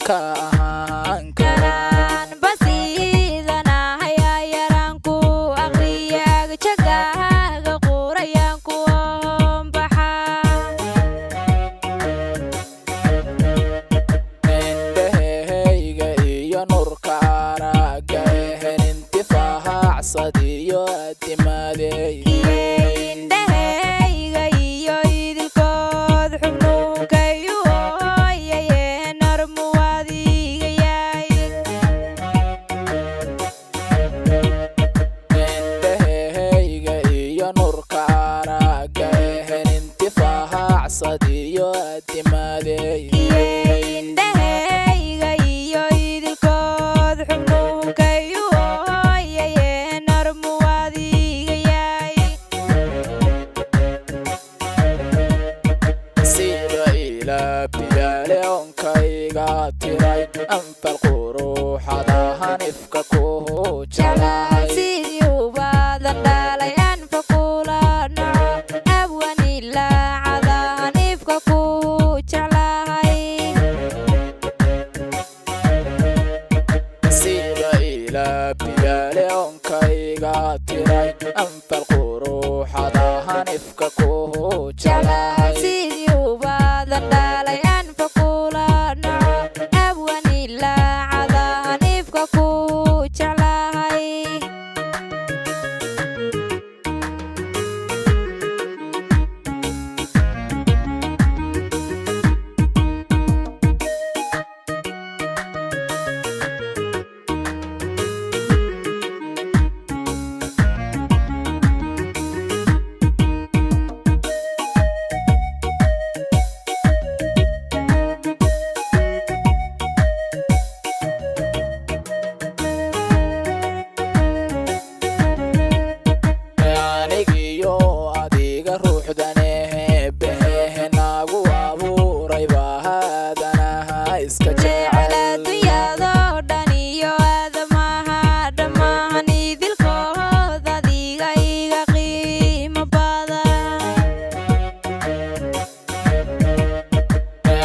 كان كران بسيدنا هيا يرانكو أغرياك جاقاق قوريانكو بحا indhahayga iyo nurka aragaheen intifaacsad iyo adimadeey indhahayga iyo idilkood xubnuunkayu hooyayeen armuwaadiga yaay indhahayga iyo nurka aragaheen intifaacsad iyo adimadeey indhahayga iyo idilkood xubnuunkayu hooyayeen armuwaadiga yaay sida ilaa biyaale onkayga tiray anfal quruxada hanifka ku jeclahay sidii ubaadan dhalay anfa kula naco abwanilaacada hanifka ku jeclahay sida ilaa biyaale onkayga tiray anfal quruxada hanifka ku jeclahay sidii ubaadan dhalay anfa kula naco abwanilaacada hanifka ku jeclahay anigiyo adiga ruuxdanehe behe nagu abuuray bahadanaha iska jecel adduunyadoo dhan iyo aadamaha dhammaan idilkood adiga iga qiimo badan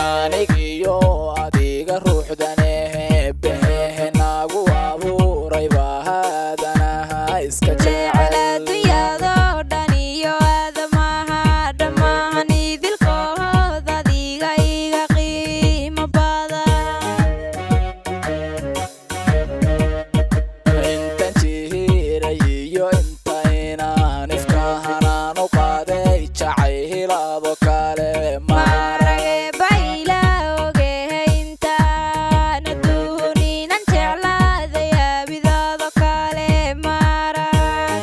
anigiyo adiga ruuxdanehe behe nagu abuuray bahadanaha iska jecel adduunyadoo dhan iyo aadamaha dhammaan idilkood adiga iga qiimo badan intan jihiray iyo intaynaan ifkahanaan u qaaday jacaylado kale maarage bayla ogehe intaan adduuninan jeclaaday aabidoodo kale maarag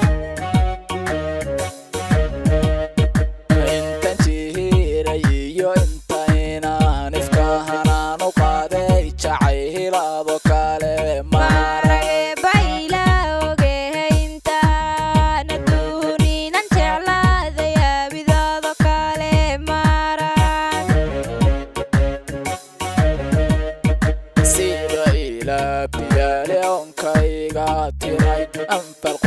intan jihiray iyo intaynaan ifkahanaan u qaaday jacaylado kale maarage bayla ogehe intaan adduuninan jeclaaday aabidoodo kale maarag sida ilaa biyaale onkayga tiray anfal